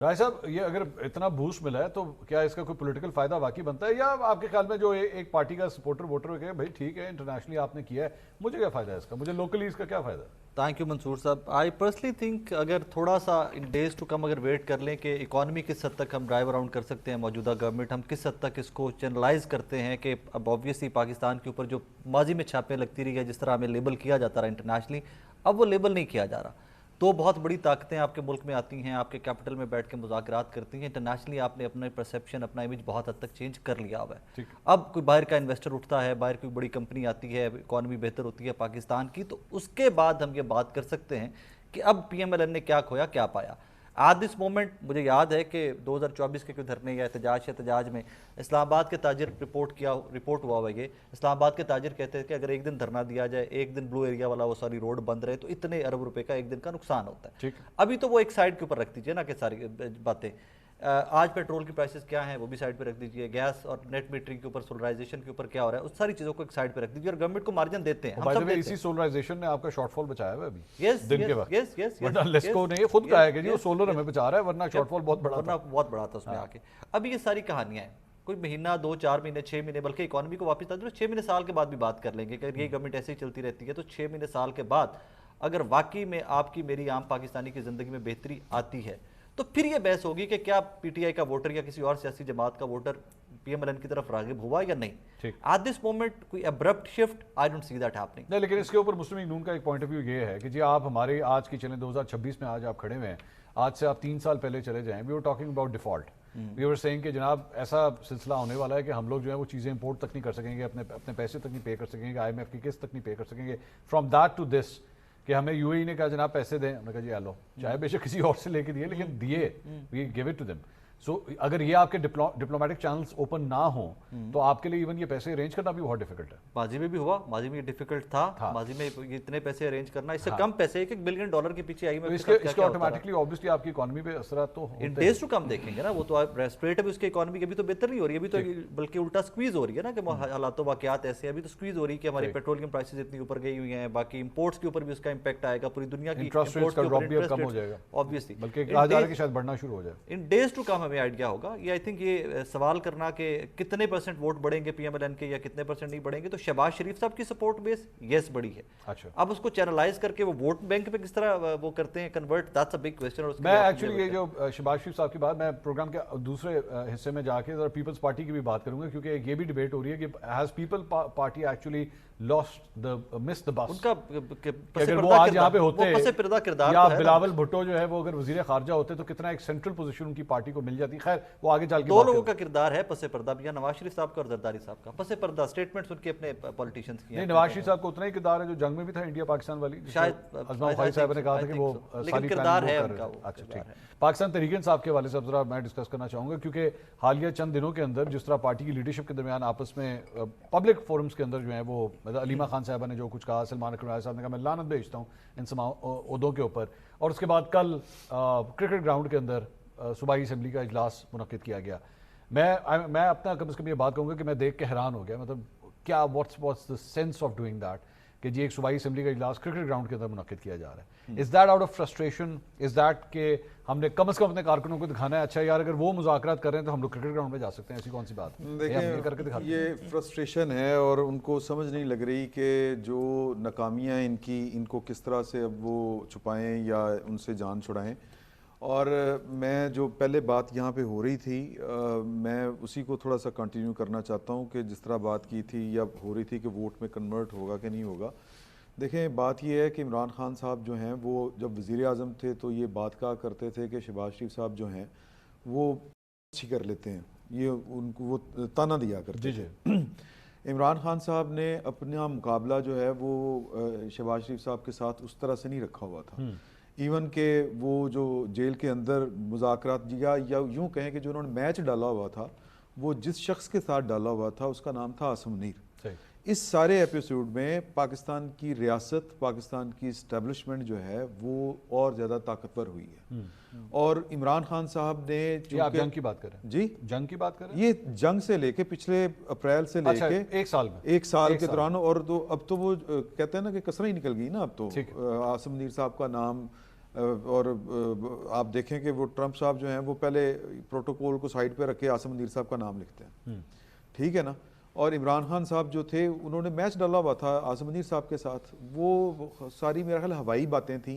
राय साहब, ये अगर इतना बूस्ट मिला है तो क्या इसका कोई पॉलिटिकल फायदा वाकई बनता है, या आपके ख्याल में जो एक पार्टी का सपोर्टर वोटर कहे भाई ठीक है इंटरनेशनली आपने किया है, मुझे क्या फायदा है इसका, मुझे लोकली इसका क्या फायदा है? थैंक यू मंसूर साहब। आई पर्सनली थिंक अगर थोड़ा सा इन डेज टू कम अगर वेट कर लें कि इकॉनमी किस हद तक हम ड्राइव अराउंड कर सकते हैं, मौजूदा गवर्नमेंट हम किस हद तक इसको चैनलाइज करते हैं कि अब ऑब्वियसली पाकिस्तान के ऊपर जो माजी में छापें लगती रही है, जिस तरह हमें लेबल किया जाता रहा इंटरनेशनली, अब वो लेबल नहीं किया जा रहा। तो बहुत बड़ी ताकतें आपके मुल्क में आती हैं, आपके कैपिटल में बैठ के मुज़ाकरात करती हैं। इंटरनेशनली आपने अपना परसेप्शन, अपना इमेज बहुत हद तक चेंज कर लिया हुआ है। अब कोई बाहर का इन्वेस्टर उठता है, बाहर कोई बड़ी कंपनी आती है, इकॉनमी बेहतर होती है पाकिस्तान की, तो उसके बाद हम ये बात कर सकते हैं कि अब PMLN ने क्या खोया क्या पाया। आज दिस मोमेंट मुझे याद है कि 2024 के कोई धरने या एहतजाज में इस्लामाबाद के ताजिर रिपोर्ट हुआ हुआ। ये इस्लामाबाद के ताजिर कहते हैं कि अगर एक दिन धरना दिया जाए, एक दिन ब्लू एरिया वाला वो सारी रोड बंद रहे, तो इतने अरब रुपए का एक दिन का नुकसान होता है। अभी तो वो एक साइड के ऊपर रख दीजिए ना कि सारी बातें। आज पेट्रोल की प्राइसेस क्या हैं वो भी साइड पे रख दीजिए, गैस और नेट मीटरिंग के ऊपर, सोलराइजेशन के ऊपर क्या हो रहा है, उस सारी चीज़ों को एक साइड पे रख दीजिए और गवर्नमेंट को मार्जिन देते हैं। हम सब देते इसी सोलराइजेशन ने आपका शॉर्टफॉल बचाया है अभी यस दिन के वक्त। यस यस वरना लेस्को ने ये खुद कहा है कि जी वो सोलर हमें बचा रहा है, वरना शॉर्टफॉल बहुत बड़ा था उसमें आके। अभी ये सारी कहानियां हैं, कोई महीना 2-4 महीने 6 महीने, बल्कि इकॉनमी को वापस 6 महीने साल के बाद भी बात कर लेंगे कि अगर ये गवर्नमेंट ऐसे ही चलती रहती है तो 6 महीने साल के बाद अगर वाकई में आपकी मेरी आम पाकिस्तानी की जिंदगी में बेहतरी आती है, तो फिर ये बहस होगी कि क्या PTI का वोटर या किसी और सियासी जमात का वोटर PMLN की तरफ रागिब हुआ या नहीं। एट दिस मोमेंट कोई abrupt shift I don't see that happening. नहीं, लेकिन इसके ऊपर मुस्लिम लीग नून का एक पॉइंट ऑफ व्यू ये है कि जी आप हमारे आज की चलें 2026 में आज आप खड़े हुए हैं, आज से आप 3 साल पहले चले जाएं, we were talking about default, we were saying कि जनाब ऐसा सिलसिला होने वाला है कि हम लोग जो है वो चीज़ें इंपोर्ट तक नहीं कर सकेंगे, अपने पैसे तक नहीं पे कर सकेंगे, IMF की किस्त तक नहीं पे कर सकेंगे। फ्रॉम दैट टू दिस कि हमें UAE ने कहा जनाब पैसे दें, हमने कहा जी लो, चाहे बेशक किसी और से लेके दिए लेकिन दिए, we give it to them. So अगर ये आपके डिप्लोमेटिक चैनल्स ओपन ना हो तो आपके लिए इवन ये पैसे अरेंज करना भी बहुत डिफिकल्ट है। माजी में भी हुआ, माजी में ये डिफिकल्ट था। माजी में ये इतने पैसे अरेंज करना, इससे कम पैसे $1 बिलियन के पीछे आई में तो इसके ऑटोमेटिकली ऑब्वियसली आपकी इकोनॉमी पे असर तो इन डेज टू कम देखेंगे ना। वो तो आप रेट अभी उसकी इकोनॉमी की अभी तो बेहतर नहीं हो रही, अभी तो बल्कि उल्टा स्क्वीज हो रही है ना कि हालातों वाकयात ऐसे अभी तो स्क्वीज हो रही है कि हमारी पेट्रोलियम प्राइसेस इतनी ऊपर गई हुई हैं, बाकी इंपोर्ट्स के ऊपर भी उसका इंपैक्ट आएगा, पूरी दुनिया की इंटरेस्ट रेट्स का ड्रॉप भी कम हो जाएगा ऑब्वियसली, बल्कि कहा जा रहा है कि शायद बढ़ना शुरू हो जाए। इन डेज टू कम हमें आइडिया होगा। आई थिंक ये सवाल करना कि कितने % वोट बढ़ेंगे PMLN के या कितने % नहीं बढ़ेंगे, तो शहबाज शरीफ साहब की सपोर्ट बेस यस बढ़ी है। अच्छा, अब उसको चैनलाइज करके वो वोट बैंक पे किस तरह वो करते हैं convert, that's a big question. मैं एक्चुअली ये जो शहबाज शरीफ साहब की बात, मैं प्रोग्राम के दूसरे हिस्से में जाके जरा पीपल्स पार्टी की भी बात करूंगा, क्योंकि ये भी डिबेट हो रही है कि has people party actually lost the miss the bus. उनका अगर वो आज यहाँ पे होते या तो बिलावल भुट्टो जो है वो अगर वजीर खारजा होते तो कितना एक सेंट्रल पोजीशन उनकी पार्टी को मिल जाती। खैर वो आगे चल के दो लोगों का किरदार है पसे पर्दा, या नवाज शरीफ साहब का और जरदारी साहब का। पसे पर्दा स्टेटमेंट्स उनके अपने पॉलिटिशियंस की हैं। नवाज शरीफ साहब को उतना ही किरदार है जो जंग में भी था इंडिया पाकिस्तान वाली, शायद अजमा खाई साहब ने कहा था कि वो लेकिन किरदार है उनका। अच्छा ठीक, पाकिस्तान तहरीक इंसाफ के वाले से जरा मैं डिस्कस करना चाहूंगा, क्योंकि हालिया चंद दिनों के अंदर जिस तरह पार्टी की लीडरशिप के दरमियान आपस में पब्लिक फोरम्स के अंदर जो है वो अलीमा खान साहबा ने जो कुछ कहा, सलमान अकबर साहब ने कहा मैं लानत भेजता हूँ इन उहदों के ऊपर, और उसके बाद कल क्रिकेट ग्राउंड के अंदर सूबाई असम्बली का इजलास मुनक्किद किया गया। मैं अपना कम से कम ये बात कहूँगा कि मैं देख के हैरान हो गया, मतलब क्या what's the sense of doing that कि जी एक सूबाई असम्बली का इजलास क्रिकेट ग्राउंड के अंदर मुनक्किद किया जा रहा है। Is that out of frustration, is that के हमने कम से कम अपने कारकुनों को दिखाना है अच्छा यार अगर वो मुज़ाकरात कर रहे हैं तो हम लोग क्रिकेट ग्राउंड में जा सकते हैं, ऐसी कौन सी बात है? देखिए ये फ्रस्ट्रेशन है और उनको समझ नहीं लग रही कि जो नाकामियाँ इनकी, इनको किस तरह से अब वो छुपाएं या उनसे जान छुड़ाएं। और मैं जो पहले बात यहाँ पे हो रही थी मैं उसी को थोड़ा सा कंटिन्यू करना चाहता हूँ कि जिस तरह बात की थी या हो रही थी कि वोट में कन्वर्ट होगा कि नहीं होगा। देखें बात ये है कि इमरान खान साहब जो हैं वो जब वज़ीर आज़म थे तो ये बात कहा करते थे कि शहबाज शरीफ साहब जो हैं वो अच्छी कर लेते हैं, ये उनको वो ताना दिया करते थे। इमरान खान साहब ने अपना मुकाबला जो है वो शहबाज शरीफ साहब के साथ उस तरह से नहीं रखा हुआ था। इवन के वो जो जेल के अंदर मुज़ाकरात या यूँ कहें कि जो उन्होंने मैच डाला हुआ था वो जिस शख्स के साथ डाला हुआ था उसका नाम था आसिम मुनीर। इस सारे एपिसोड में पाकिस्तान की रियासत, पाकिस्तान की इस्टेब्लिशमेंट जो है वो और ज़्यादा ताकतवर हुई है। और इमरान खान साहब ने जो आप जंग की बात कर रहे हैं, जी जंग की बात कर रहे हैं, ये जंग से लेके पिछले अप्रैल से लेके एक साल के दौरान, और तो अब तो वो कहते हैं ना कि कसरा ही निकल गई ना, अब तो आसिम मुनीर साहब का नाम और आप देखें कि वो ट्रंप साहब जो हैं वो पहले प्रोटोकॉल को साइड पे रख के आसिम मुनीर साहब का नाम लिखते हैं, ठीक है ना। और इमरान खान साहब जो थे उन्होंने मैच डाला हुआ था आसिम मुनीर साहब के साथ, वो सारी मेरा ख्याल हवाई बातें थी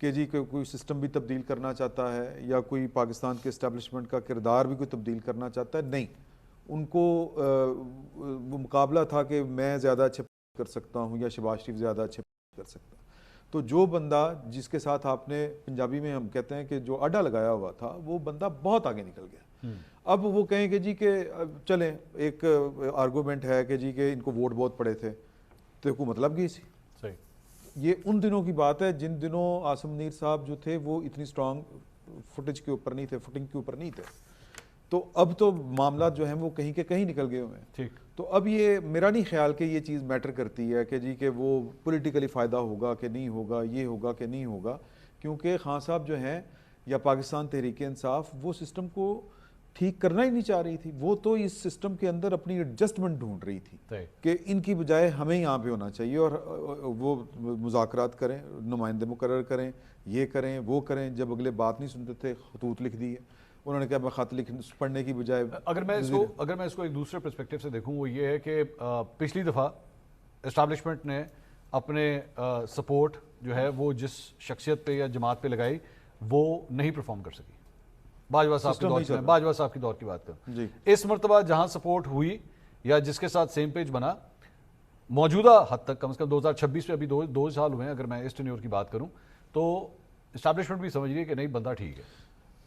कि जी कोई सिस्टम भी तब्दील करना चाहता है या कोई पाकिस्तान के इस्टेब्लिशमेंट का किरदार भी कोई तब्दील करना चाहता है। नहीं, उनको वो मुकाबला था कि मैं ज़्यादा अच्छे कर सकता हूँ या शहबाज शरीफ ज़्यादा अच्छे कर सकता। तो जो बंदा जिसके साथ आपने, पंजाबी में हम कहते हैं कि जो अड्डा लगाया हुआ था, वो बंदा बहुत आगे निकल गया। अब वो कहेंगे जी कि चलें, एक आर्गूमेंट है कि जी के इनको वोट बहुत पड़े थे, तो कोई मतलब की सी। सही, ये उन दिनों की बात है जिन दिनों आसिम मुनीर साहब जो थे वो इतनी स्ट्रांग फुटेज के ऊपर नहीं थे, फुटिंग के ऊपर नहीं थे। तो अब तो मामला जो है वो कहीं के कहीं निकल गए हुए हैं। ठीक। तो अब ये मेरा नहीं ख्याल कि ये चीज़ मैटर करती है कि जी कि वो पॉलिटिकली फ़ायदा होगा कि नहीं होगा, ये होगा कि नहीं होगा, क्योंकि खान साहब जो हैं या पाकिस्तान तहरीक इंसाफ वो सिस्टम को ठीक करना ही नहीं चाह रही थी। वो तो इस सिस्टम के अंदर अपनी एडजस्टमेंट ढूंढ रही थी कि इनकी बजाय हमें यहाँ पे होना चाहिए, और वो मुज़ाकरात करें, नुमाइंदे मुकर्रर करें, ये करें वो करें। जब अगले बात नहीं सुनते थे, खतूत लिख दिए उन्होंने, कहा मैं खत लिख पढ़ने की बजाय। अगर मैं इसको एक दूसरे पर्सपेक्टिव से देखूं, वो ये है कि पिछली दफ़ा इस्टेब्लिशमेंट ने अपने सपोर्ट जो है वो जिस शख्सियत पे या जमात पे लगाई वो नहीं परफॉर्म कर सकी। बाजवा साहब के दौर में, बाजवा साहब के दौर की बात करूं, इस मरतबा जहां सपोर्ट हुई या जिसके साथ सेम पेज बना, मौजूदा हद तक कम से कम 2026 में अभी दो साल हुए हैं, अगर मैं इस टेन्योर की बात करूं, तो इस्टेब्लिशमेंट भी समझ रही है कि नहीं बंदा ठीक है,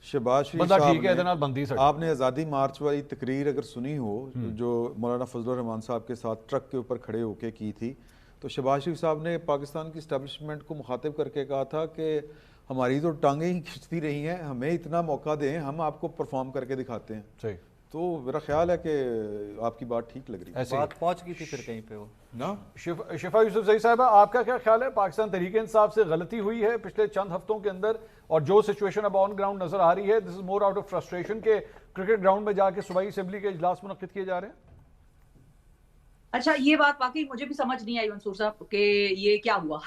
शहबाज शरीफ बंदा साहब ठीक है। बंदी आपने आज़ादी मार्च वाली तकरीर अगर सुनी हो जो मौलाना फजलुर रहमान साहब के साथ ट्रक के ऊपर खड़े होके की थी, तो शहबाज शरीफ साहब ने पाकिस्तान की इस्टेब्लिशमेंट को मुखातिब करके कहा था कि हमारी तो टांगें ही खिंचती रही हैं, हमें इतना मौका दें, हम आपको परफॉर्म करके दिखाते हैं। सही। तो मेरा ख्याल है कि आपकी बात ठीक लग रही है। बात पहुंच गई थी फिर कहीं पे वो ना। शिफा यूसुफ ज़ई साहब, आपका क्या ख्याल है, पाकिस्तान तहरीक इंसाफ से गलती हुई है पिछले चंद हफ्तों के अंदर, और जो सिचुएशन अब ऑन ग्राउंड नजर आ रही है, this is more out of frustration के क्रिकेट ग्राउंड में जाके सूबाई असेंबली के इजलास मुनक्किद किए जा रहे हैं? अच्छा, ये बात वाकई मुझे भी समझ नहीं आई मंसूर साहब कि ये क्या हुआ,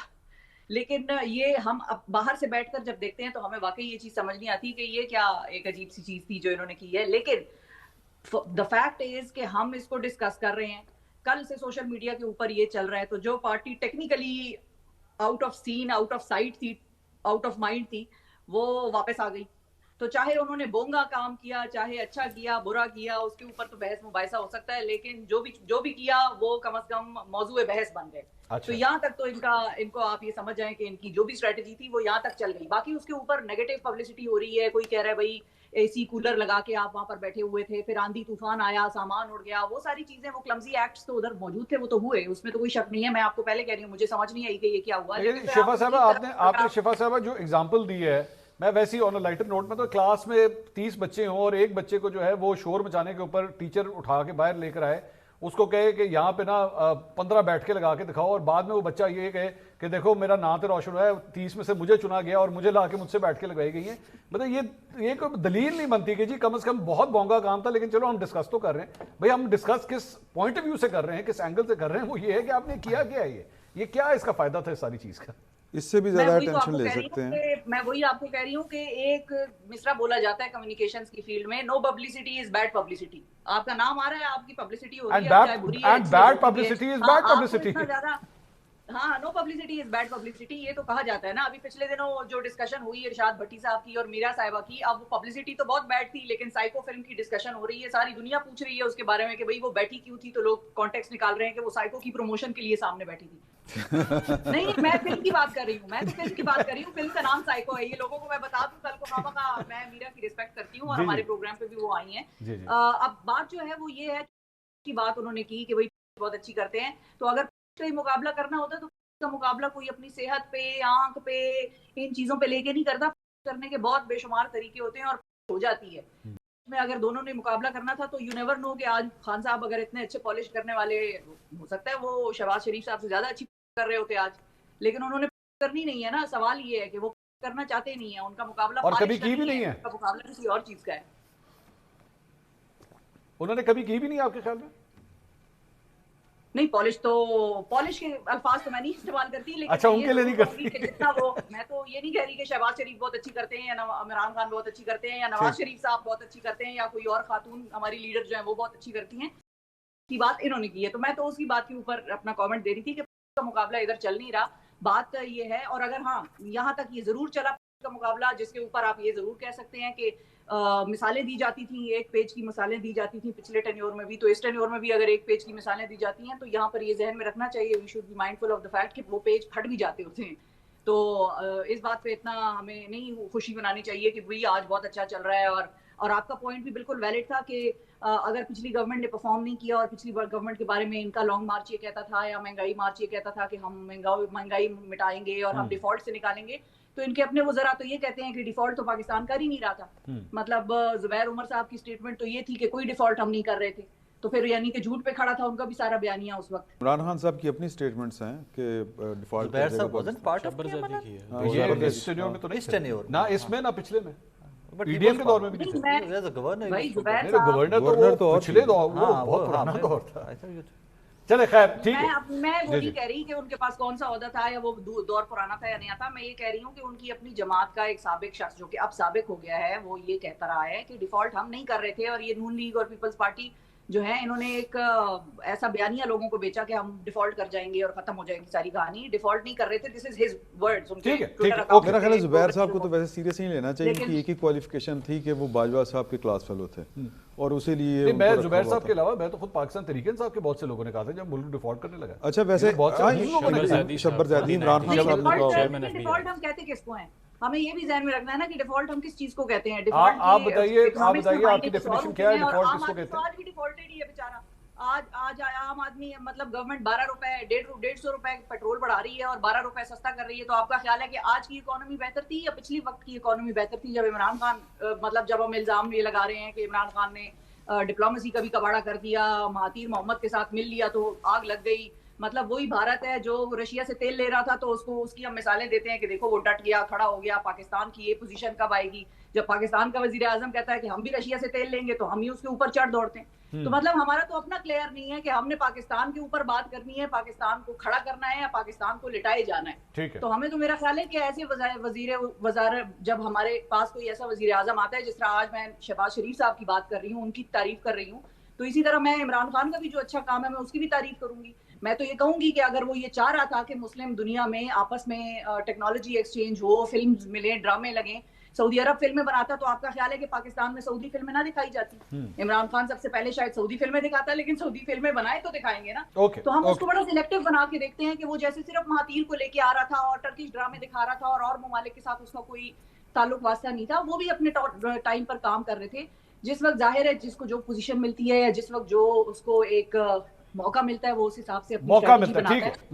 लेकिन ये हम अब बाहर से बैठकर जब देखते हैं तो हमें वाकई ये चीज समझ नहीं आती कि ये क्या एक अजीब सी चीज थी जो इन्होंने की है। लेकिन द फैक्ट इज कि हम इसको डिस्कस कर रहे हैं, कल से सोशल मीडिया के ऊपर ये चल रहा है, तो जो party technically out of scene, out of sight थी, आउट ऑफ माइंड थी, वो वापस आ गई। तो चाहे उन्होंने बोंगा काम किया, चाहे अच्छा किया, बुरा किया, उसके ऊपर तो बहस मुबाहिसा हो सकता है, लेकिन जो भी किया वो कम से कम मौजूए बहस बन गए। अच्छा। तो यहाँ तक तो इनको आप ये समझ जाएं कि इनकी जो भी स्ट्रेटेजी थी वो यहाँ तक चल गई। बाकी उसके ऊपर नेगेटिव पब्लिसिटी हो रही है, कोई कह रहा है भाई एसी कूलर लगा के आप वहां पर बैठे हुए थे, फिर आंधी तूफान आया, सामान उड़ गया, वो सारी चीजें, वो क्लमजी एक्ट्स तो उधर मौजूद थे, वो तो हुए, उसमें तो कोई शक नहीं है। मैं आपको पहले कह रही हूँ, मुझे समझ नहीं आई कि ये क्या हुआ। शिफा साहबा, आपने शिफा साहबा जो एग्जाम्पल दी है, मैं वैसे ही ऑन अ लाइटर नोट में, तो क्लास में 30 बच्चे हों और एक बच्चे को जो है वो शोर मचाने के ऊपर टीचर उठा के बाहर लेकर आए, उसको कहे कि यहाँ पे ना 15 बैठ के लगा के दिखाओ, और बाद में वो बच्चा ये कहे कि देखो मेरा नाम तो रोशन हुआ है, 30 में से मुझे चुना गया और मुझे ला के मुझसे बैठ के लगाई गई है। मतलब ये कोई दलील नहीं बनती कि जी कम से कम बहुत बोंगा काम था, लेकिन चलो हम डिस्कस तो कर रहे हैं। भाई हम डिस्कस किस पॉइंट ऑफ व्यू से कर रहे हैं, किस एंगल से कर रहे हैं, वो ये है कि आपने किया क्या है, ये क्या इसका फायदा था इस सारी चीज का? इससे भी ज्यादा टेंशन ले सकते हैं। मैं वही आपको कह रही हूँ कि एक मिसरा बोला जाता है कम्युनिकेशंस की फील्ड में, no publicity is bad publicity. आपका नाम आ रहा है, आपकी पब्लिसिटी हो रही है, चाहे बुरी है, and bad publicity is bad publicity. हाँ, no publicity is bad publicity, ये तो कहा जाता है ना। अभी पिछले दिनों जो डिस्कशन हुई इरशाद भट्टी साहब की और मीरा साहिबा की, अब पब्लिसिटी तो बहुत बैड थी, लेकिन साइको फिल्म की डिस्कशन हो रही है, सारी दुनिया पूछ रही है उसके बारे में कि भाई वो बैठी क्यों थी, तो लोग कॉन्टेक्स्ट निकाल रहे हैं कि वो साइको की प्रमोशन के लिए सामने बैठी थी। नहीं, मैं फिल्म की बात कर रही हूँ, फिल्म का नाम साइको है। ये लोगों को मैं बता दूं, कल को खामखा, मैं मीरा की रिस्पेक्ट करती हूँ और हमारे प्रोग्राम पे भी वो आई हैं। अब बात जो है वो ये है कि बात उन्होंने की कि भाई बहुत अच्छी करते हैं, तो अगर कोई मुकाबला करना होता है तो का मुकाबला कोई अपनी सेहत पे, आंख पे, इन चीजों पे लेके नहीं करता। करने के बहुत बेशुमार तरीके होते हैं और हो जाती है। में अगर दोनों ने मुकाबला करना था तो यू नेवर नो कि आज खान साहब अगर इतने अच्छे पॉलिश करने वाले, हो सकता है वो शहबाज शरीफ साहब से ज्यादा अच्छी कर रहे होते आज, लेकिन उन्होंने करनी नहीं है ना। सवाल ये है कि वो करना चाहते नहीं है, उनका मुकाबला और कभी की भी नहीं है, उनका मुकाबला किसी और चीज का है। उन्होंने कभी की भी नहीं, आपके ख्याल में? नहीं, पॉलिश के अल्फाज तो मैं नहीं इस्तेमाल करती, लेकिन अच्छा, मैं उनके ये लिए नहीं जरूर करती। कहूंगी कि जितना वो, मैं तो ये नहीं कह रही कि शहबाज शरीफ बहुत अच्छी करते हैं या इमरान खान बहुत अच्छी करते हैं या नवाज शरीफ साहब बहुत अच्छी करते हैं या कोई और खातून हमारी लीडर जो है वो बहुत अच्छी करती हैं, की बात इन्होंने की है। तो मैं तो उसकी बात के ऊपर अपना कमेंट दे रही थी कि का मुकाबला इधर चल नहीं रहा, बात ये है। और अगर हाँ यहाँ तक ये जरूर चला का मुकाबला, जिसके ऊपर आप ये जरूर कह सकते हैं कि मिसालें दी जाती थी, एक पेज की मिसालें दी जाती थी पिछले टेन्योर में भी, तो इस टेन्योर में भी अगर एक पेज की मिसालें दी जाती हैं तो यहाँ पर ये जहन में रखना चाहिए, we should be mindful of the fact कि वो पेज फट भी जाते होते हैं। तो इस बात पे इतना हमें नहीं खुशी मनानी चाहिए कि भाई आज बहुत अच्छा चल रहा है। और आपका पॉइंट भी बिल्कुल वैलिड था कि अगर पिछली गवर्नमेंट ने परफॉर्म नहीं किया और पिछली गवर्नमेंट के बारे में इनका लॉन्ग मार्च ये कहता था या महंगाई मार्च ये कहता था कि हम महंगाई मिटाएंगे और हम डिफॉल्ट से निकालेंगे, तो इनके अपने वज़रा तो ये कहते हैं कि डिफॉल्ट तो पाकिस्तान कर ही नहीं रहा था। मतलब जुबैर उमर साहब की स्टेटमेंट तो ये थी कि कोई डिफॉल्ट हम नहीं कर रहे थे, तो फिर यानी कि झूठ पे खड़ा था उनका भी सारा बयानिया उस वक्त। इमरान खान साहब की अपनी स्टेटमेंट्स हैं कि डिफॉल्ट जुबैर साहब wasn't part of ये ज़बरदस्ती इस टेन्योर में तो नहीं इस थे। tenure में। ना इसमें ना पिछले में, But he ईडीएम was के दौर में भी नहीं, नहीं थे। मैं As a governor, भाई he was जुबैर नहीं, साहब, गवर्नर गवर्नर तो तो और पिछले थे। दौर, वो हाँ, बहुत वो पुराना हाँ, दौर था। I thought you- चले खैर ठीक है। मैं वो जी, नहीं जी। कह रही कि उनके पास कौन सा ओहदा था या वो दौर पुराना था या नया था। मैं ये कह रही हूँ कि उनकी अपनी जमात का एक साबिक शख्स जो कि अब साबिक हो गया है, वो ये कहता रहा है कि डिफॉल्ट हम नहीं कर रहे थे। और ये नून लीग और पीपल्स पार्टी जो है, इन्होंने एक ऐसा बयानिया लोगों को बेचा कि हम डिफॉल्ट कर जाएंगे और खत्म हो जाएगी सारी कहानी। डिफॉल्ट नहीं कर रहे थे, दिस इज हिज वर्ड्स। उनके ठीक है, Twitter ठीक है, account ओके। मेरा ख्याल है पे जुबैर दो साहब को तो लोगों- वैसे सीरियस नहीं लेना चाहिए, लेकिन- उनकी एक ही क्वालिफिकेशन थी कि वो बाजवा साहब के क्लास फेलो थे और उसी लिए नहीं, उनको मैं रखा जुबैर हुआ साहब था। के अलावा मैं तो खुद पाकिस्तान तहरीक इंसाफ के बहुत से लोगों ने कहा था जब मुल्क डिफॉल्ट करने लगा। अच्छा वैसे बहुत से लोगों ने कहा। शब्बर ज़ैदी इमरान खान नहीं, साहब ने डिफॉल्ट कहा डिफॉल्ट हम कहते किसको हैं? हमें ये भी ध्यान में रखना है ना कि डिफॉल्ट हम किस चीज को कहते हैं। आप डिफॉल्ट बताइए, आपकी definition क्या है, डिफॉल्ट किसको कहते हैं? आज भी डिफॉल्टेड ही है बेचारा। आज आम आदमी, मतलब गवर्नमेंट 12 रुपए 150 रुपए पेट्रोल बढ़ा रही है और 12 रुपए सस्ता कर रही है। तो आपका ख्याल है कि आज की इकोनॉमी बेहतर थी या पिछली वक्त की इकोनॉमी बेहतर थी? जब इमरान खान मतलब जब हम इल्जाम ये लगा रहे हैं कि इमरान खान ने डिप्लोमेसी का भी कबाड़ा कर दिया, महातीर मोहम्मद के साथ मिल लिया तो आग लग गई। मतलब वही भारत है जो रशिया से तेल ले रहा था, तो उसको उसकी हम मिसालें देते हैं कि देखो वो डट गया, खड़ा हो गया। पाकिस्तान की ये पोजीशन कब आएगी जब पाकिस्तान का वजीर आजम कहता है कि हम भी रशिया से तेल लेंगे, तो हम ही उसके ऊपर चढ़ दौड़ते हैं। तो मतलब हमारा तो अपना क्लियर नहीं है कि हमने पाकिस्तान के ऊपर बात करनी है, पाकिस्तान को खड़ा करना है या पाकिस्तान को लिटाए जाना है। ठीक है। तो हमें तो मेरा ख्याल है कि ऐसे वजीर जब हमारे पास कोई ऐसा वजीर आजम आता है, जिस तरह आज मैं शहबाज शरीफ साहब की बात कर रही हूँ, उनकी तारीफ कर रही हूँ, तो इसी तरह मैं इमरान खान का भी जो अच्छा काम है मैं उसकी भी तारीफ करूंगी। मैं तो ये कहूंगी कि अगर वो ये चाह रहा था कि मुस्लिम दुनिया में आपस में टेक्नोलॉजी एक्सचेंज हो, फिल्म्स मिले, ड्रामे लगे, सऊदी अरब फिल्में बनाता, तो आपका ख्याल है कि पाकिस्तान में सऊदी फिल्में ना दिखाई जाती? इमरान खान सबसे पहले शायद सऊदी फिल्में दिखाता, लेकिन सऊदी फिल्में बनाए तो दिखाएंगे ना। ओके, तो हम ओके। उसको बड़ा सिलेक्टिव बना के देखते हैं कि वो जैसे सिर्फ महातीर को लेके आ रहा था और टर्किश ड्रामे दिखा रहा था और ममालिक के साथ उसका कोई ताल्लुक वास्ता नहीं था। वो भी अपने टाइम पर काम कर रहे थे। जिस वक्त जाहिर है जिसको जो पोजीशन मिलती है या जिस वक्त जो उसको एक मौका मिलता है, वो उस हिसाब से अपनी मौका strategy मिलता है, बनाता ठीक है। है।